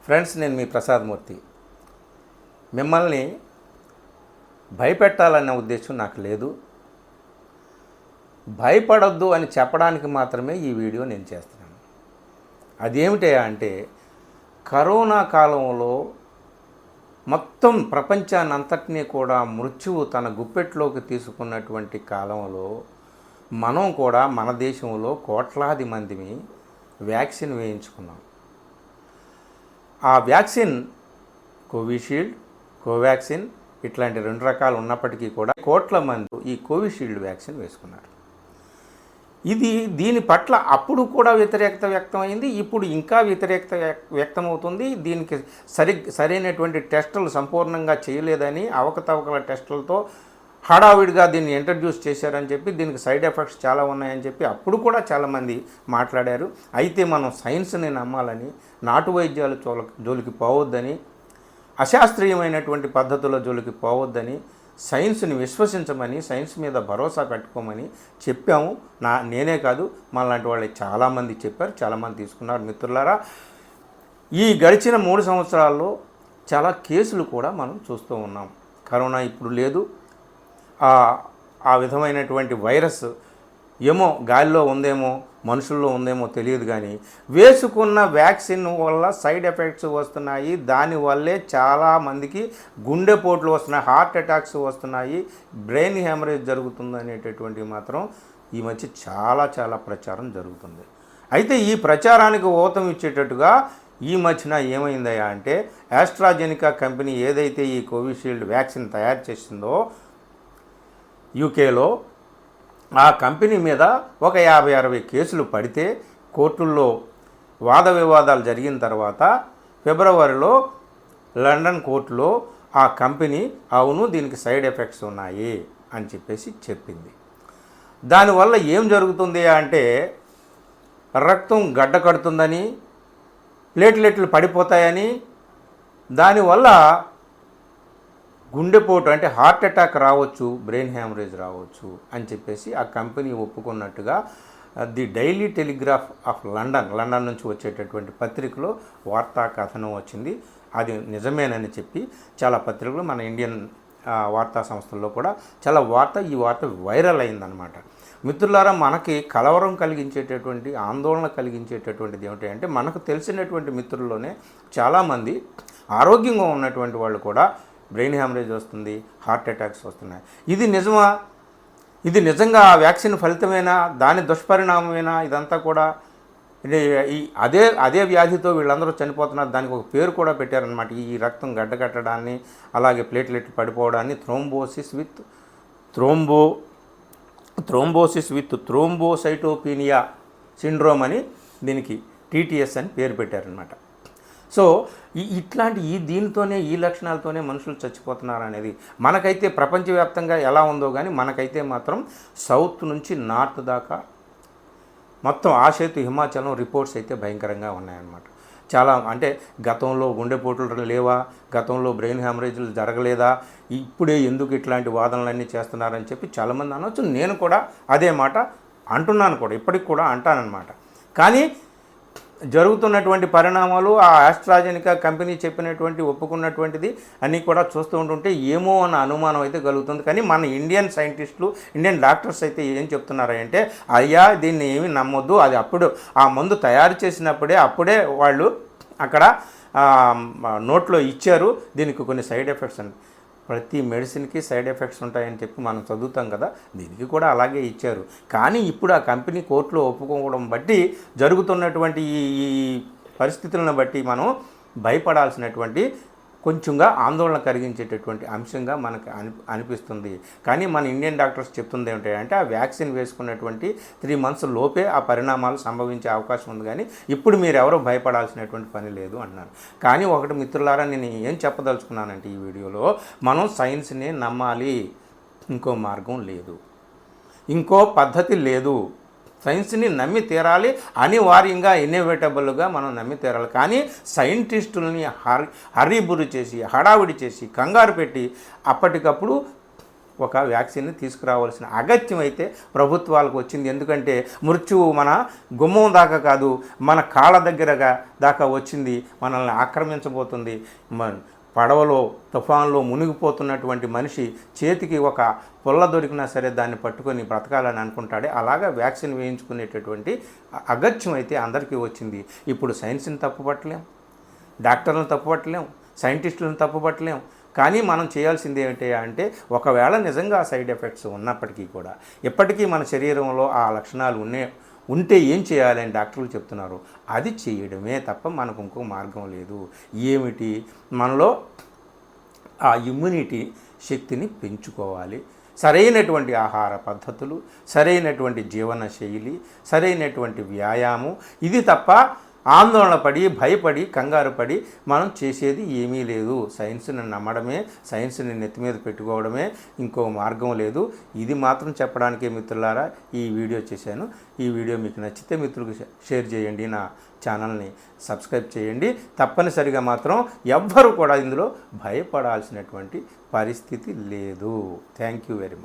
Friends, నేను మీ ప్రసాద్ మూర్తి. మిమ్మల్ని భయపెట్టాలనే ఉద్దేశం నాకు లేదు. భయపడొద్దు అని చెప్పడానికి మాత్రమే ఈ వీడియో నేను చేస్తున్నాను. అదేమిటి అంటే, కరోనా కాలంలో మొత్తం ప్రపంచాన్ని అంతటినీ కూడా మృత్యువు తన గుప్పెట్లోకి తీసుకున్నటువంటి కాలంలో మనం కూడా మన దేశంలో కోట్లాది మందిని వ్యాక్సిన్ వేయించుకున్నాం. ఆ వ్యాక్సిన్ కోవిషీల్డ్, కోవాక్సిన్ ఇట్లాంటి 2 రకాలు ఉన్నప్పటికీ కూడా కోట్ల మంది ఈ కోవిషీల్డ్ వ్యాక్సిన్ వేసుకున్నారు. దీని పట్ల అప్పుడు కూడా వ్యతిరేకత వ్యక్తమైంది, ఇప్పుడు ఇంకా వ్యతిరేకత వ్యక్తమవుతుంది. దీనికి సరైనటువంటి టెస్టులు సంపూర్ణంగా చేయలేదని, అవకతవకల టెస్టులతో హడావిడిగా దీన్ని ఇంట్రడ్యూస్ చేశారని చెప్పి, దీనికి సైడ్ ఎఫెక్ట్స్ చాలా ఉన్నాయని చెప్పి అప్పుడు కూడా చాలామంది మాట్లాడారు. అయితే మనం సైన్స్ని నమ్మాలని, నాటు వైద్యాల జోలికి పోవద్దని, అశాస్త్రీయమైనటువంటి పద్ధతుల జోలికి పోవద్దని, సైన్స్ని విశ్వసించమని, సైన్స్ మీద భరోసా పెట్టుకోమని చెప్పాము. నేనే కాదు, మనలాంటి వాళ్ళు చాలామంది చెప్పారు, చాలామంది తీసుకున్నారు. మిత్రులారా, ఈ గడిచిన 3 సంవత్సరాల్లో చాలా కేసులు కూడా మనం చూస్తూ ఉన్నాం. కరోనా ఇప్పుడు లేదు, ఆ విధమైనటువంటి వైరస్ ఏమో గాలిలో ఉందేమో, మనుషుల్లో ఉందేమో తెలియదు, కానీ వేసుకున్న వ్యాక్సిన్ వల్ల సైడ్ ఎఫెక్ట్స్ వస్తున్నాయి. దానివల్లే చాలామందికి గుండెపోట్లు వస్తున్నాయి, హార్ట్ అటాక్స్ వస్తున్నాయి, బ్రెయిన్ హ్యామరేజ్ జరుగుతుంది అనేటటువంటివి మాత్రం ఈ మధ్య చాలా ప్రచారం జరుగుతుంది. అయితే ఈ ప్రచారానికి ఊతం ఇచ్చేటట్టుగా ఈ మధ్యన ఏమైందయ్యా అంటే, ఆస్ట్రాజెనికా కంపెనీ ఏదైతే ఈ కోవిషీల్డ్ వ్యాక్సిన్ తయారు చేసిందో యూకేలో, ఆ కంపెనీ మీద ఒక 50-60 కేసులు పడితే కోర్టుల్లో వాద వివాదాలు జరిగిన తర్వాత ఫిబ్రవరిలో లండన్ కోర్టులో ఆ కంపెనీ అవును దీనికి సైడ్ ఎఫెక్ట్స్ ఉన్నాయి అని చెప్పేసి చెప్పింది. దానివల్ల ఏం జరుగుతుంది అంటే, రక్తం గడ్డ కడుతుందని, ప్లేట్లెట్లు పడిపోతాయని, దానివల్ల గుండెపోటు అంటే హార్ట్ అటాక్ రావచ్చు, బ్రెయిన్ హ్యామరేజ్ రావచ్చు అని చెప్పేసి ఆ కంపెనీ ఒప్పుకున్నట్టుగా the Daily Telegraph of London నుంచి వచ్చేటటువంటి పత్రికలో వార్తా కథనం వచ్చింది. అది నిజమేనని చెప్పి చాలా పత్రికలు, మన ఇండియన్ వార్తా సంస్థల్లో కూడా చాలా ఈ వార్త వైరల్ అయిందనమాట. మిత్రులారా, మనకి కలవరం కలిగించేటటువంటి, ఆందోళన కలిగించేటటువంటిది ఏమిటి అంటే, మనకు తెలిసినటువంటి మిత్రుల్లోనే చాలామంది ఆరోగ్యంగా ఉన్నటువంటి వాళ్ళు కూడా బ్రెయిన్ హ్యామరేజ్ వస్తుంది, హార్ట్ అటాక్స్ వస్తున్నాయి. ఇది నిజమా? ఇది నిజంగా ఆ వ్యాక్సిన్ ఫలితమేనా? దాని దుష్పరిణామమేనా? ఇదంతా కూడా అదే వ్యాధితో వీళ్ళందరూ చనిపోతున్నారు. దానికి ఒక పేరు కూడా పెట్టారనమాట. ఈ రక్తం గడ్డకట్టడాన్ని, అలాగే ప్లేట్లెట్లు పడిపోవడాన్ని థ్రోంబోసిస్ విత్ థ్రోంబోసైటోపీనియా సిండ్రోమ్ అని, దీనికి టీటీఎస్ అని పేరు పెట్టారనమాట. సో ఇట్లాంటి దీనితోనే, ఈ లక్షణాలతోనే మనుషులు చచ్చిపోతున్నారు అనేది మనకైతే ప్రపంచవ్యాప్తంగా ఎలా ఉందో కానీ, మనకైతే మాత్రం సౌత్ నుంచి నార్త్ దాకా మొత్తం ఆసేతు హిమాచలం రిపోర్ట్స్ అయితే భయంకరంగా ఉన్నాయన్నమాట. చాలా అంటే, గతంలో గుండెపోట్లు లేవా, గతంలో బ్రెయిన్ హ్యామరేజ్లు జరగలేదా, ఇప్పుడే ఎందుకు ఇట్లాంటి వాదనలన్నీ చేస్తున్నారని చెప్పి చాలామంది అనవచ్చు. నేను కూడా అదే మాట అంటున్నాను కూడా, ఇప్పటికి కూడా అంటానన్నమాట. కానీ జరుగుతున్నటువంటి పరిణామాలు, ఆ ఆస్ట్రాజెనికా కంపెనీ చెప్పినటువంటి, ఒప్పుకున్నటువంటిది అన్నీ కూడా చూస్తూ ఉంటుంటే ఏమో అన్న అనుమానం అయితే కలుగుతుంది. కానీ మన ఇండియన్ సైంటిస్టులు, ఇండియన్ డాక్టర్స్ అయితే ఏం చెప్తున్నారంటే, అయ్యా దీన్ని ఏమీ నమ్మొద్దు, అది అప్పుడు ఆ మందు తయారు చేసినప్పుడే వాళ్ళు అక్కడ నోట్లో ఇచ్చారు, దీనికి కొన్ని సైడ్ ఎఫెక్ట్స్ అని. ప్రతి మెడిసిన్కి సైడ్ ఎఫెక్ట్స్ ఉంటాయని చెప్పి మనం చదువుతాం కదా, దీనికి కూడా అలాగే ఇచ్చారు. కానీ ఇప్పుడు ఆ కంపెనీ కోర్టులో ఒప్పుకోవడం బట్టి, జరుగుతున్నటువంటి ఈ పరిస్థితులను బట్టి మనం భయపడాల్సినటువంటి, కొంచెంగా ఆందోళన కలిగించేటటువంటి అంశంగా మనకు అనిపిస్తుంది. కానీ మన ఇండియన్ డాక్టర్స్ చెప్తుంది ఏమిటంటే, ఆ వ్యాక్సిన్ వేసుకున్నటువంటి 3 months లోపే ఆ పరిణామాలు సంభవించే అవకాశం ఉంది, కానీ ఇప్పుడు మీరు ఎవరో భయపడాల్సినటువంటి పని లేదు అన్నారు. కానీ ఒకటి మిత్రులారా, నేను ఏం చెప్పదలుచుకున్నానంటే ఈ వీడియోలో, మనం సైన్స్ని నమ్మాలి, ఇంకో మార్గం లేదు, ఇంకో పద్ధతి లేదు. సైన్స్ని నమ్మి తీరాలి, అనివార్యంగా ఇన్నోవేటబుల్గా మనం నమ్మి తీరాలి. కానీ సైంటిస్టులని హరిబురి చేసి, హడావిడి చేసి, కంగారు పెట్టి అప్పటికప్పుడు ఒక వ్యాక్సిన్ని తీసుకురావాల్సిన అగత్యం అయితే ప్రభుత్వాలకు వచ్చింది. ఎందుకంటే మృత్యువు మన గుమ్మం దాకా కాదు, మన కాళ్ళ దగ్గరగా దాకా వచ్చింది, మనల్ని ఆక్రమించబోతుంది. పడవలో తుఫాన్లో మునిగిపోతున్నటువంటి మనిషి చేతికి ఒక పుల్ల దొరికినా సరే దాన్ని పట్టుకొని బ్రతకాలని అనుకుంటాడే, అలాగా వ్యాక్సిన్ వేయించుకునేటటువంటి అగత్యం అయితే అందరికీ వచ్చింది. ఇప్పుడు సైన్స్ని తప్పుపట్టలేం, డాక్టర్లను తప్పుపట్టలేం, సైంటిస్టులను తప్పుపట్టలేం. కానీ మనం చేయాల్సింది ఏమిటి అంటే, ఒకవేళ నిజంగా సైడ్ ఎఫెక్ట్స్ ఉన్నప్పటికీ కూడా ఎప్పటికీ మన శరీరంలో ఆ లక్షణాలు ఉంటే ఏం చేయాలని డాక్టర్లు చెప్తున్నారు, అది చేయడమే తప్ప మనకు ఇంకో మార్గం లేదు. ఏమిటి, మనలో ఆ ఇమ్యూనిటీ శక్తిని పెంచుకోవాలి. సరైనటువంటి ఆహార పద్ధతులు, సరైనటువంటి జీవన శైలి, సరైనటువంటి వ్యాయామం, ఇది తప్ప ఆందోళన పడి భయపడి కంగారు పడి మనం చేసేది ఏమీ లేదు. సైన్స్ని నమ్మడమే, సైన్స్ని నెత్తి మీద పెట్టుకోవడమే, ఇంకో మార్గం లేదు. ఇది మాత్రం చెప్పడానికే మిత్రులారా ఈ వీడియో చేశాను. ఈ వీడియో మీకు నచ్చితే మిత్రులకు షేర్ చేయండి, నా ఛానల్ని సబ్స్క్రైబ్ చేయండి. తప్పనిసరిగా మాత్రం ఎవ్వరు కూడా ఇందులో భయపడాల్సినటువంటి పరిస్థితి లేదు. Thank you very much.